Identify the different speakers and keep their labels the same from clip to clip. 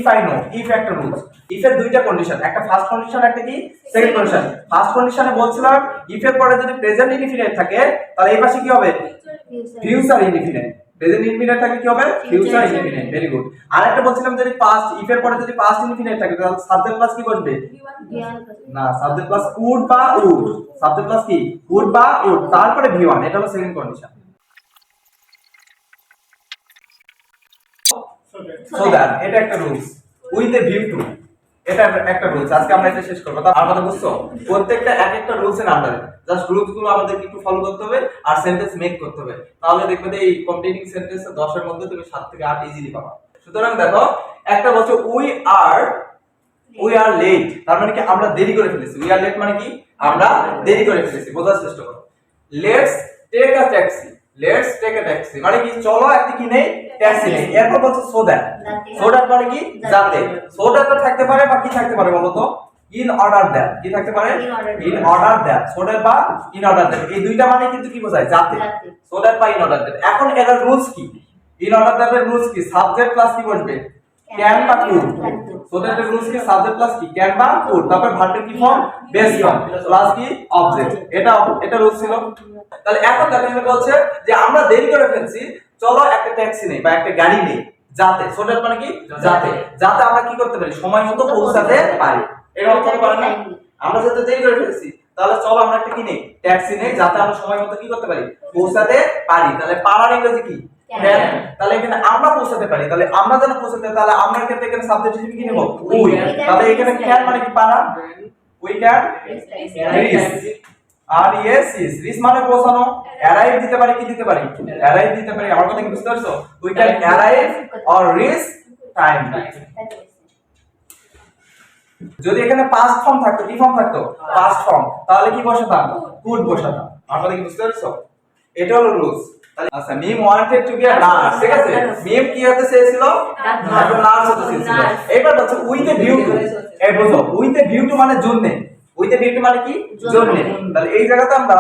Speaker 1: If I know, if একটা rules. If এর দুইটা কন্ডিশন, একটা ফার্স্ট কন্ডিশন একটা কি সেকেন্ড কন্ডিশন। ফার্স্ট কন্ডিশনে বলছিলাম ইফ এর পরে যদি প্রেজেন্ট ইনডিফিনিট থাকে তাহলে এই পাশে কি হবে ফিউচার ইনডিফিনিট। প্রেজেন্ট ইনডিফিনিট থাকে কি হবে ফিউচার ইনডিফিনিট। Very good. আরেকটা বলছিলাম যদি পাস্ট, ইফ এর পরে যদি পাস্ট ইনডিফিনিট থাকে তাহলে সাবজেক্ট প্লাস কি বসবে না, সাবজেক্ট প্লাস উড বা উড, সাবজেক্ট প্লাস কি উড বা উড, তারপরে ভি1। এটা হলো সেকেন্ড কন্ডিশন। সো দ্যাট এটা একটা rules with a view to, এটা একটা রুলস। আজকে আমরা এটা শেষ করব। তার কথা বুঝছো? প্রত্যেকটা এক একটা রুলস এর আন্ডারে জাস্ট রুলস গুলো আমাদের একটু ফলো করতে হবে আর সেন্টেন্স মেক করতে হবে। তাহলে দেখবে যে এই কমপ্লিটিং সেন্টেন্স 10 এর মধ্যে তুমি 7 থেকে 8 ইজিলি পাবা। সুতরাং দেখো একটা বলছে উই আর লেট, তার মানে কি আমরা দেরি করে ফেলেছি। উই আর লেট মানে কি আমরা দেরি করে ফেলেছি। বোঝার চেষ্টা করো। Let's take a taxi, let's take a taxi মানে কি চলো একটা কি নেই ট্যাক্সি নেই। এরপর বলছে সো দ্যাট, সো দ্যাট মানে কি যাতে। সো দ্যাট থাকতে পারে বা কি থাকতে পারে বলো তো ইন অর্ডার দ্যাট, কি থাকতে পারে in order that. So that বা ইন অর্ডার দ্যাট এই দুইটা মানে কিন্তু কি বোঝায় যাতে। সো দ্যাট বা ইন অর্ডার দ্যাট। এখন এর রুলস কি? ইন অর্ডার দ্যাট এর রুলস কি? সাবজেক্ট প্লাস কি বসবে ক্যান বা কুড। সো দ্যাট এর রুলস কি? সাবজেক্ট প্লাস কি ক্যান বা কুড, তারপর ভার্বের কি ফর্ম বেস ফর্ম প্লাস কি অবজেক্ট। এটা রুলস ছিল। তাহলে এখন দেখো এখানে বলছে যে আমরা দেরি করে ফেলছি, চলো একটা ট্যাক্সি নেই বা একটা গাড়ি নেই যাতে। সো দ্যাট মানে কি যাতে, যাতে আমরা কি করতে পারি সময় মতো পৌঁছাতে পারি। এর অর্থ হতে পারে না আমরা যাতে দেরি করে ফেলছি তাহলে চলো আমরা একটা কি নেই ট্যাক্সি নেই যাতে আমরা সময় মতো কি করতে পারি পৌঁছাতে পারি। তাহলে পারার ইংরেজি কি ক্যান। তাহলে এখানে আমরা পৌঁছাতে পারি, তাহলে আমরা যেন পৌঁছাতে তাহলে আমরা ক্ষেত্রে এখানে সাবজেক্ট হিসেবে কি নেব উই। তাহলে এখানে ক্যান মানে কি পারা, উই ক্যান রিচ। আর ইয়েস ইস রিচ মানে পৌঁছানো। অ্যারাইভ দিতে পারি কি দিতে পারি অ্যারাইভ দিতে পারি। আমার কথা কি বুঝতে পারছো? We can arrive or reach time. যদি এখানে পাস্ট ফর্ম থাকতো কি ফর্ম থাকতো পাস্ট ফর্ম তাহলে কি বসাতাম কুড বসাতাম। আমার কথা কি বুঝতে পারছো? এটা হলো রুলস। আচ্ছা Mim wanted to be a nurse, ঠিক আছে? মিম কি হতে চেয়েছিল নার্স হতে চেয়েছিল। এবার হচ্ছে উইথ এ ভিউ টু। এই বুঝো উইথ এ ভিউ টু মানে জন্য, উইথ এ ভিউ টু মানে কি জন্য। তাহলে এই জায়গাতে আমরা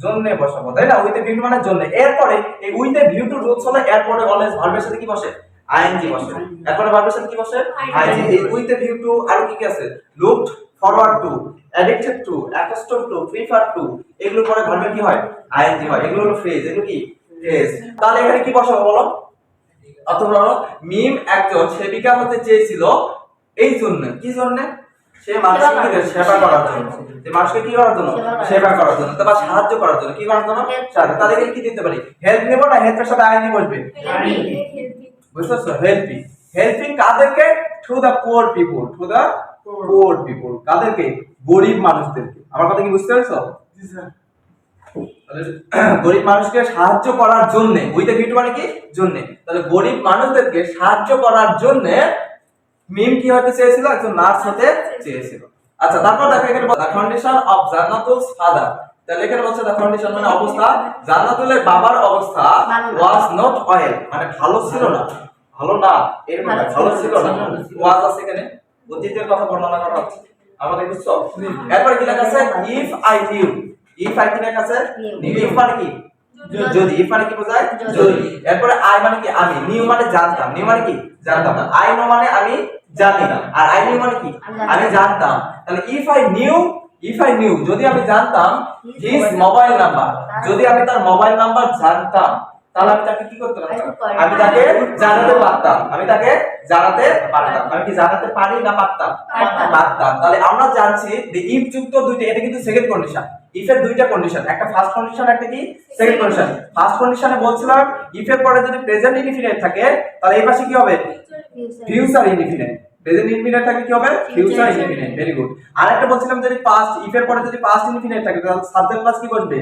Speaker 1: জন্য বসাবো তাই না, উইথ এ ভিউ টু মানে জন্য। এরপরে এই with a view to rules হলো এরপরে অলওয়েজ ভার্বের সাথে কি বসে আইএনজি বসে। এরপরে ভার্বের সাথে কি বসে আইএনজি। এই উইথ এ ভিউ টু আর কি কি আছে looked forward to, addicted to, accustom two, prefer to, এগুলো পরে ভার্বের কি হয় আইএনজি হয়। এগুলো হলো ফ্রেজ, এগুলো কি ফ্রেজ। তাহলে এখানে কি বসাবো বলো? অথবা মিম একজন সেবিকা হতে চেয়েছিল এই জন্য, কি জন্য সে মানুষকে সেবা করার জন্য, যে মানুষকে কি করার জন্য সেবা করার জন্য বা সাহায্য করার জন্য, কি করার জন্য সাহায্য। তাদেরকে কি দিতে পারি হেল্প নেব না, হেল্পের সাথে আইএনজি বসবে বুঝছো। হেল্পিং, হেল্পিং কাদেরকে to the poor people, to the poor people কাদেরকে গরিব মানুষদেরকে। আমার কথা কি বুঝতে পারছো? গরিব মানুষকে সাহায্য করার জন্য উইথ এ ভিউ টু মানে কি জন্য। তাহলে গরিব মানুষদেরকে সাহায্য করার জন্য মিম কি হতে চেয়েছিল একজন নার্স হতে চেয়েছিল। আচ্ছা তারপর দেখো এখানে the condition of Jannatul's father. তাহলে এখানে বলছে দ্য কন্ডিশন মানে অবস্থা, জান্নাতুলের বাবার অবস্থা ওয়াজ নট ওয়েল মানে ভালো ছিল না, ভালো না এরকম ভালো ছিল না। ওয়াজ আছে এখানে অতীতের কথা বর্ণনা করা হচ্ছে। আমাদের বুঝছো? এরপর কি লেখা আছে if I knew, if I কি লেখা আছে নিউ। ইফ মানে কি যদি, ইফ মানে কি বোঝায় যদি। এরপরে আই মানে কি আমি, নিউ মানে জানতাম, নিউ মানে কি জানতাম না, আই নো মানে আমি জানি না, আর আই নিউ মানে কি আমি জানতাম। তাহলে ইফ আই নিউ যদি আমি জানতাম হিজ মোবাইল নাম্বার, যদি আমি তার মোবাইল নাম্বার জানতাম তাহলে আমি তাকে কি করতে পারতাম আমি তাকে জানাতে পারতাম, আমি তাকে জানাতে পারতাম। আমি কি জানাতে পারি না পারতাম পারতাম। তাহলে আমরা জানছি যে ইফ যুক্ত দুইটা, এটা কিন্তু সেকেন্ড কন্ডিশন। ইফ এর দুইটা কন্ডিশন, একটা ফার্স্ট কন্ডিশন একটা কি সেকেন্ড কন্ডিশন। ফার্স্ট কন্ডিশনে বলছিলাম ইফ এর পরে যদি প্রেজেন্ট ইনডিফিনিট থাকে তাহলে এই পাশে কি হবে ফিউচার ইনডিফিনিট। প্রেজেন্ট ইনডিফিনিট থাকে কি হবে ফিউচার ইনডিফিনিট। Very good. আরেকটা বলছিলাম যদি পাস্ট, ইফ এর পরে যদি পাস্ট ইনডিফিনিট থাকে তাহলে সাবজেক্ট প্লাস কি বসবে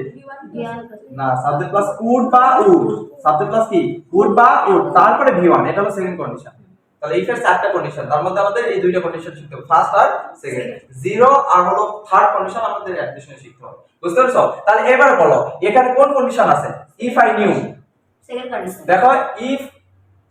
Speaker 1: না, সাবজেক্ট প্লাস কুড বা উড, সাবজেক্ট প্লাস কি কুড বা উড, তারপরে ভি1। এটা হলো সেকেন্ড কন্ডিশন। তাহলে ইফ এর চারটা কন্ডিশন, তার মধ্যে আমাদের এই দুইটা কন্ডিশন শিখতে হবে, ফার্স্ট আর সেকেন্ড। জিরো আর হলো থার্ড কন্ডিশন আমাদের অ্যাপ্লিকেশনে শিখতে হবে। বুঝতে পারছো? তাহলে এবার বলো এখানে কোন কন্ডিশন আছে? If I knew,
Speaker 2: second condition.
Speaker 1: দেখো ইফ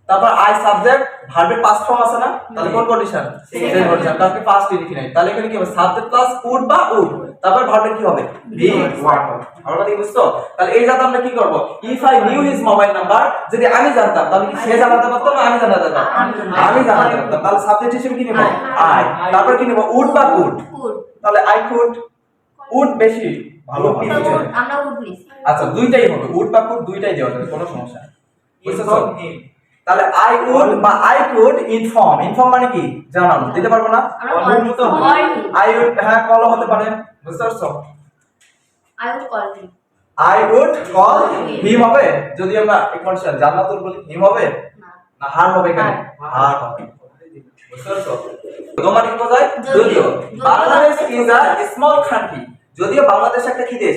Speaker 1: তারপর আই সাবজেক্ট ভার্বের পাস্ট ফর্ম আছে না, তাহলে কোন কন্ডিশন, সেকেন্ড কন্ডিশন, তারপর পাস্ট ইনডিফিনাইট। তাহলে এখানে কি হবে, সাবজেক্ট প্লাস উড বা উড, তারপর ভার্বের কি হবে, বি ওয়ার্ড হবে। আমরা কি বুঝছো? তাহলে এই জায়গাতে আমরা কি করব, if I knew his mobile number, যদি আমি জানতাম তাহলে কি সে জানাতে পারতো না আমি জানাতে পারতাম, আমি জানাতে পারতাম, তাহলে সাবজেক্ট হিসেবে কি নেব, আই, তারপর কি নেব, উড বা কুড, তাহলে আই কুড, উড বেশি ভালো হবে,
Speaker 2: আমরা উড নিছি।
Speaker 1: আচ্ছা দুইটাই হবে, উড বা কুড দুইটাই দেওয়া যাবে, কোনো সমস্যা নেই, বুঝছো? তাহলে আই উড বা আই কুড ইনফর্ম, ইনফর্ম মানে কি, জানানো, দিতে পারবো না, আই উড, হ্যাঁ কলও হতে পারে, বুঝতে পারছো?
Speaker 2: I would call him,
Speaker 1: I would call him হবে, যদি আমরা এক কন্ডিশন জান্নাতুল বলি, হিম হবে না হার হবে, এখানে হার হবে, বুঝতে পারছো? তোমার কি বোঝায়, যদিও Bangladesh is a small country, যদিও বাংলাদেশ একটা কি দেশ,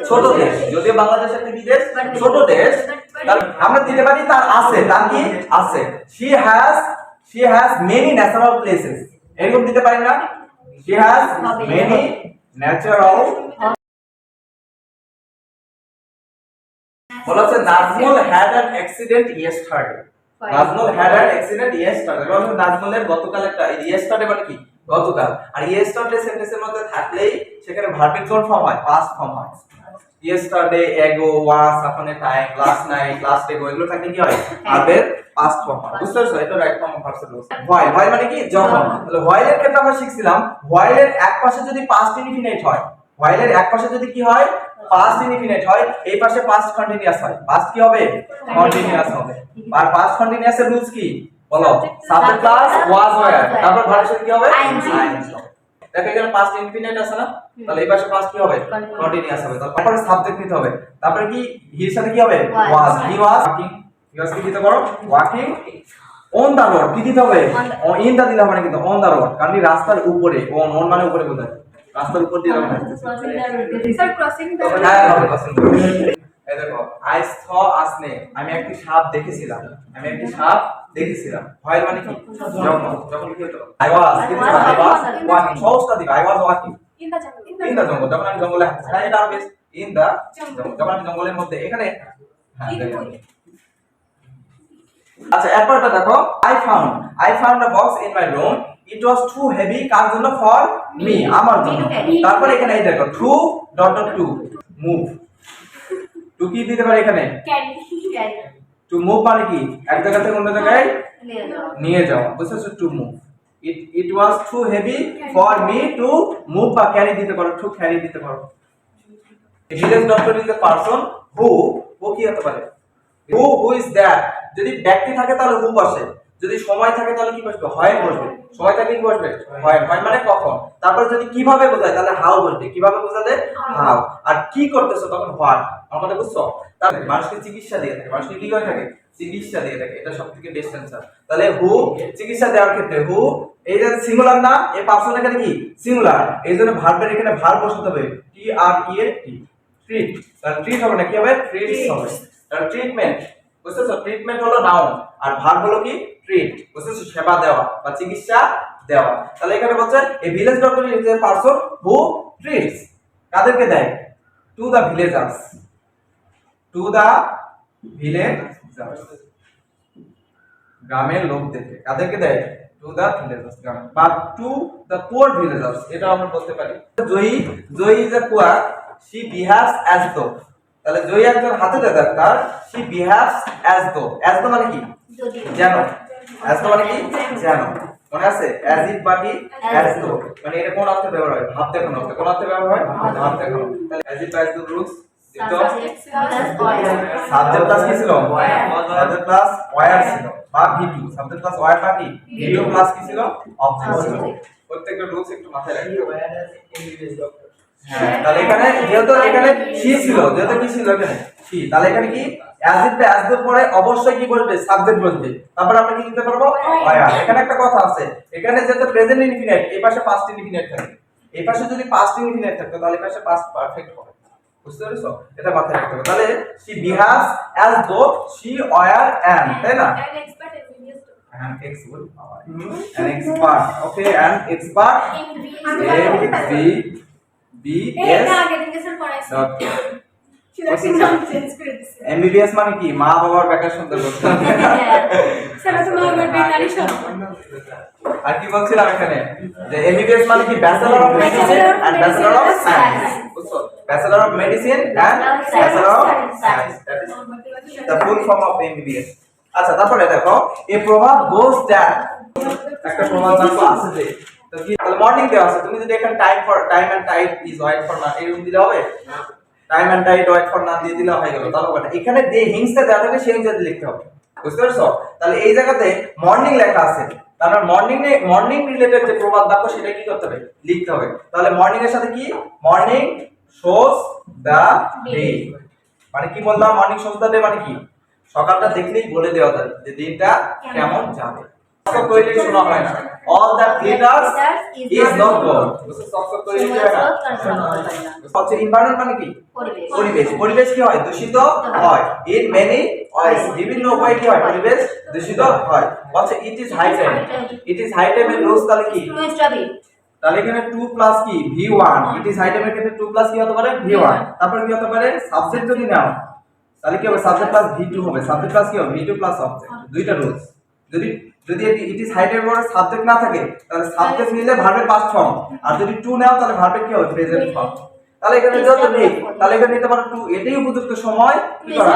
Speaker 1: ছোট দেশ, যদিও বাংলাদেশ একটা কি দেশ, ছোট দেশ, তাহলে আমরা দিতে পারি তার আছে, তার কি আছে, she has many natural places, এরকম দিতে পারি না, she has many natural, বলা হচ্ছে Nazmul had an accident yesterday, Nazmul had an accident yesterday, বলা হচ্ছে নাজমুলের গতকাল একটা, yesterday মানে কি, গতকাল, আর yesterday সেন্টেন্সের মধ্যে থাকলেই সেখানে ভার্বের কোন ফর্ম হয়, পাস্ট ফর্ম হয়, yesterday, ago, was, upon a time, last night, last ago, এগুলো থাকলে কি হয়, ভার্বের পাস্ট ফর্ম হয়, বুঝতে পারছো? এটা right form of verb sentence. while মানে কি, যখন, তাহলে while এর ক্ষেত্রে আমরা শিখছিলাম while এর এক পাশে যদি পাস্ট ইনডিফিনাইট হয়, while এর এক পাশে যদি কি হয়, পাস্ট ইনডিফিনাইট হয়, এই পাশে পাস্ট কন্টিনিউয়াস হয়, পাস্ট কি হবে, কন্টিনিউয়াস হবে, আর পাস্ট কন্টিনিউয়াস এর রুলস কি বলো, সাবজেক্ট প্লাস ওয়াজ ওয়্যার, তারপর ভার্বের সাথে কি হবে, আইএনজি হবে। দেখো এখানে পাস্ট ইনডিফিনাইট আছে না, তাহলে এই পাশে পাস্ট কি হবে, কন্টিনিউয়াস হবে, তারপরে সাবজেক্ট নিতে হবে, তারপরে কি হির সাথে কি হবে, ওয়াজ, হি ওয়াজ ওয়াকিং, হি ওয়াজ কি দিতে পারো, ওয়াকিং অন দা রোড, কি দিতে হবে, ইন দা দিলে হবে না কিন্তু, অন দা রোড, কারণ এই রাস্তার উপরে, অন মানে উপরে বোঝায়, রাস্তার উপর দিয়ে হবে,
Speaker 2: স্যার ক্রসিং দ্য রোড,
Speaker 1: হ্যাঁ হবে ক্রসিং। এই দেখো আই স আসনে, আমি একটি সাপ দেখেছিলাম, আমি একটি সাপ দেখেছিলাম, হয় মানে কি, যখন, যখন কি হতো, আই ওয়াজ ওয়াকিং, সহজটা দিবা, I was walking
Speaker 2: in the jungle,
Speaker 1: in the জঙ্গল, যখন আমি জঙ্গলে হাঁটছি, হ্যাঁ এটা বেশ, ইন দা জঙ্গল, যখন আমি জঙ্গলের মধ্যে, এখানে হ্যাঁ আচ্ছা এরপরটা দেখো, I found a box in my room, it was too heavy, কার জন্য, for me, আমার জন্য, তারপর এখানে এই দেখো to dot dot to move, to কি দিতে পারে এখানে,
Speaker 2: ক্যারি,
Speaker 1: টু মুভ মানে কি, এক জায়গা থেকে অন্য জায়গায়
Speaker 2: নিয়ে যাও,
Speaker 1: নিয়ে যাওয়া, বুঝছো? To move, it was too heavy for me to move, বা ক্যারি দিতে পারো, টু ক্যারি দিতে পারো। Village doctor is a person হু কি হতে পারে, who is that, যদি ব্যক্তি থাকে তাহলে হু বসে, যদি সময় থাকে তাহলে কি বসবে, হয় বসবে, সময় থাকে কি বসবে, হয় মানে কখন, তারপর যদি কিভাবে বোঝায় তাহলে হাউ বসবে, কিভাবে বোঝালে হাউ, আর কি করতেছো তখন হোয়াট, আমাদের বুঝছো? তাহলে মানুষকে চিকিৎসা দিয়ে থাকে, মানুষকে কি করে থাকে, চিকিৎসা দিয়ে থাকে, এটা সবথেকে বেস্ট অ্যানসার। তাহলে হু চিকিৎসা দেওয়ার ক্ষেত্রে হু, এই যে সিঙ্গুলার না, এই পার্সন এখানে কি সিঙ্গুলার, এইজন্য ভার্বের এখানে ভার্ব বসাতে হবে, টি আর ই এ টি, ট্রিট, তাহলে ট্রিট হবে না, কি হবে, ট্রিটস হবে, তাহলে ট্রিটমেন্ট, বুঝতেছো? ট্রিটমেন্ট হলো নাউন আর ভার্ব হলো কি, ট্রিট, বুঝতেছো? সেবা দেওয়া বা চিকিৎসা দেওয়া। তাহলে এখানে বলছে এই village doctor is a person who treats, কাদেরকে দেয়, to the villagers, to the villagers, গ্রামের লোকদেরকে, কাদেরকে দেয়, টু দা ভিলেজার্স, গ্রামে, বা টু দা পুয়ার ভিলেজার্স, এটা আমরা বলতে পারি। Joyee is a poor, she behaves as though, তাহলে জয়ী একজন হাতের doctor, she behaves as though মানে কি, যেন, as though মানে কি, যেন, মনে আছে, as if বা কি, as though মানে এটা কোন অর্থে ব্যবহার হয়, ভাব দেখানো অর্থে, কোন অর্থে ব্যবহার হয়, ভাব দেখানো, তাহলে as if as though rules দিত, সাবজেক্ট প্লাস কি ছিল, সাবজেক্ট প্লাস ওয়্যার ছিল, বা ভি2, সাবজেক্ট প্লাস ওয়্যার বা কি, ভি2 প্লাস কি ছিল, অবজেক্ট ছিল, প্রত্যেকটা রুলস একটু মাথায় রাখতে হবে। হ্যাঁ তাহলে এখানে যেহেতু এখানে সি ছিল, যেহেতু কি ছিল এখানে সি, তাহলে এখানে কি অ্যাজ ইফ অ্যাজ দ্য পরে অবশ্যই কি বসবে, সাবজেক্ট বসবে, তারপর আমরা কি লিখতে পারবো, ওয়্যার। এখানে একটা কথা আছে, এখানে যেহেতু প্রেজেন্ট ইনফিনিট, এই পাশে পাস্ট ইনফিনিট থাকে, এই পাশে যদি পাস্ট ইনফিনিট থাকতো তাহলে এই পাশে পাস্ট পারফেক্ট হবে, বুঝতে পেরেছো? এটা মাথায় রাখতে হবে। তাহলে she behaves as though she were an, তাই না, an expert, okay, an expert, A B B S
Speaker 3: নাম চেঞ্জ করে দিছে
Speaker 1: এমবিবিএস মানে কি মা বাবার বেকার সন্তান করতে হবে।
Speaker 3: স্যার তো মা বাবার বেকারি সব
Speaker 1: আর কি বলছিলাম এখানে যে এমবিবিএস মানে কি bachelor of medicine and bachelor of science বুঝছো bachelor of medicine and bachelor of science that is the full form of MBBS আচ্ছা তারপরে দেখো এই প্রভাব গোস দ্যাট একটা প্রভাব বাক্য আছে যে তো কি তাহলে মর্নিং দেওয়া আছে তুমি যদি এখানে time and tide is wait for না এরকম দিলে হবে time and tide wait for না দিয়ে দিলে হয়ে গেল তাহলে হবে না এখানে যে হিংসটা দেওয়া থাকবে সেই হিংসা লিখতে হবে বুঝতে পারছো তাহলে এই জায়গাতে মর্নিং লেখা আছে তাহলে মর্নিং রিলেটেড যে প্রবাদ বাক্য সেটা কি করতে হবে লিখতে হবে তাহলে মর্নিং এর সাথে কি মর্নিং শোস দা ডে মানে কি বললাম মর্নিং শোস দা ডে মানে কি সকালটা দেখলেই বলে দেওয়া যায় যে দিনটা কেমন যাবে সব কইলে শোনা হয় না all that glitters is not gold সব কইলে কি হয় না হচ্ছে এনवायरमेंट মানে কি পরিবেশ কি হয় দূষিত হয় ইন মেনি ওয়েজ বিভিন্ন উপায়ে কি হয় পরিবেশ দূষিত হয় বলছে ইট ইজ হাই টাইম এর রোজ তাহলে কি তাহলে এখানে 2 প্লাস কি v1 ইট ইজ হাই টাইমের ক্ষেত্রে 2 প্লাস কি হতে পারে v1 তারপর কি হতে পারে সাবজেক্ট যদি নাও তাহলে কি হবে সাবজেক্ট প্লাস v2 হবে সাবজেক্ট প্লাস কি হবে v2 প্লাস অবজেক্ট দুইটা রুলস যদি ইট ইজ হাই টাইমের পরে সাবজেক্ট না থাকে তাহলে সাবজেক্ট নিলে ভার্বের পাস্ট ফর্ম আর যদি 2 নাও তাহলে ভার্বের কি হবে প্রেজেন্ট ফর্ম তাহলে এখানে যত নেই তাহলে এখানে নিতে পারো 2 এটাই উপযুক্ত সময় কি করা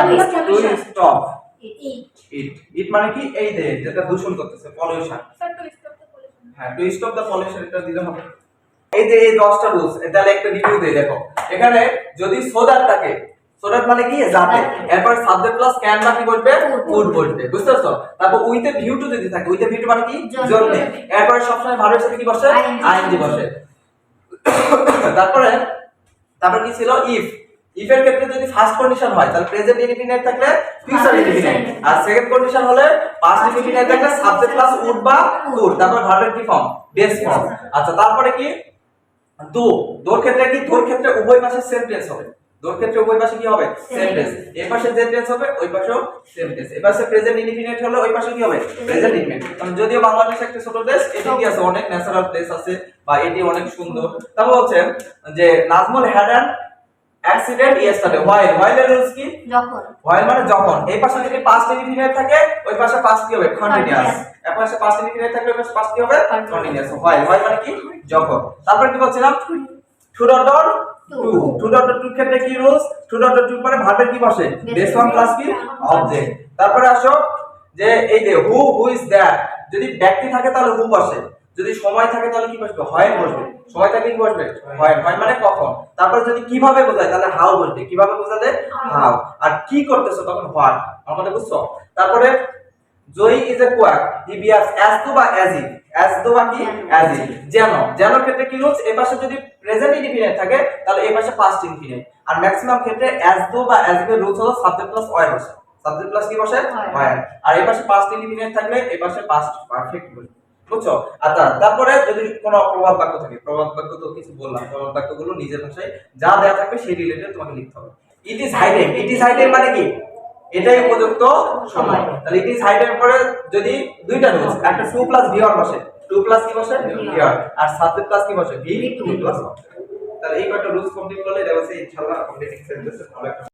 Speaker 1: টু স্টপ ইট মানে কি এই যে যেটা দূষণ করতেছে পলিউশন
Speaker 3: স্যার তো স্টপ তো বলেছেন
Speaker 1: হ্যাঁ টু স্টপ দ্য পলিউশন এটা দিলে হবে এই যে এই 10টা রুলস তাহলে একটা রিভিউ দেই দেখো এখানে যদি সোদার থাকে সোদার মানে কি যাতে এরপর সাবজেক্ট প্লাস ক্যান বা কি বলবে কুড বলবে বুঝতে পারছো তারপর উইথ এ ভিউ টু যদি থাকে উইথ এ ভিউ টু মানে কি জন্য এরপর সবসময় ভার্বের সাথে কি বসে আইএনজি বসে তারপরে কি ছিল ইফ এর ক্ষেত্রে যদি ফার্স্ট কন্ডিশন হয় তাহলে প্রেজেন্ট ইনডিফিনিট থাকলে ফিউচার ইনডিফিনিট আর সেকেন্ড কন্ডিশন হলে পাস্ট ইনডিফিনিট থাকলে সাবজেক্ট প্লাস উড বা কুড তারপর ভার্বের কি ফর্ম বেস ফর্ম আচ্ছা তারপরে কি দোর ক্ষেত্রে কি দোর ক্ষেত্রে উভয় পাশে সেম টেন্স হবে দোর ক্ষেত্রে উভয় পাশে কি হবে সেম টেন্স এই পাশে যে টেন্স হবে ওই পাশেও সেম টেন্স এই পাশে প্রেজেন্ট ইনডিফিনিট হলে ওই পাশে কি হবে প্রেজেন্ট ইনডিফিনিট কারণ যদিও বাংলাদেশ একটা ছোট দেশ এটি কি আছে অনেক ন্যাচারাল প্লেস আছে বা এটি অনেক সুন্দর তারপর হচ্ছে যে Nazmul had an accident yesterday while এর রুলস কি হোয়াইল মানে যখন এই পাশে যদি পাস্ট ইনডিফিনিট থাকে ওই পাশে পাস্ট কি হবে কন্টিনিউয়াস এই পাশে পাস্ট ইনডিফিনিট থাকলে ওই পাশে পাস্ট কি হবে কন্টিনিউয়াস হোয়াইল মানে কি যখন তারপর কি বলছিলাম টু ডট টু ক্ষেত্রে কি রুলস টু ডট মানে ভার্বের কি বসে বেস ফর্ম প্লাস কি অবজেক্ট তারপরে আসো যে এই যে হু ইজ দ্যাট যদি ব্যক্তি থাকে তাহলে হু বসে যদি সময় থাকে তাহলে কি বসবে হয় বসবে সময় থাকে কি বসবে হয় মানে কখন তারপর যদি কিভাবে বোঝায় তাহলে হাউ বসবে কিভাবে বোঝালে হাউ আর কি করতেছো তখন হোয়াট আমাদের বুঝছো তারপরে Joyee is a quack he behaves as to বা অ্যাজ টু বা কি অ্যাজ ইফ যেন ক্ষেত্রে কি রুলস এই পাশে যদি প্রেজেন্ট ইনডিফিনিট থাকে তাহলে এই পাশে পাস্ট ইনডিফিনিট আর ম্যাক্সিমাম ক্ষেত্রে অ্যাজ টু বা অ্যাজ ইফ এর রুলস হলো সাবজেক্ট প্লাস ওয়াই বসে সাবজেক্ট প্লাস কি বসে ওয়াই আর এই পাশে পাস্ট ইনডিফিনিট থাকলে এই পাশে পাস্ট পারফেক্ট বসে বুঝছো আচ্ছা তারপরে যদি কোনো প্রবাদ বাক্য থাকে প্রবাদ বাক্য তো কিছু বললাম প্রবাদ বাক্যগুলো নিজের ভাষায় যা দেয়া থাকবে সেই রিলেটেড তোমাকে লিখতে হবে ইট ইজ হাই টাইম মানে কি এটাই উপযুক্ত সময় তাহলে ইট ইজ হাই টাইম পরে যদি দুইটা রুলস একটা 2 প্লাস v1 বসে 2 প্লাস কি বসে v1 আর সাবজেক্ট প্লাস কি বসে v2 প্লাস তাহলে এই কয়টা রুলস কমপ্লিট করলে এটা হচ্ছে ইনশাআল্লাহ কমপ্লিটিং সেন্টেন্সের ভালো একটা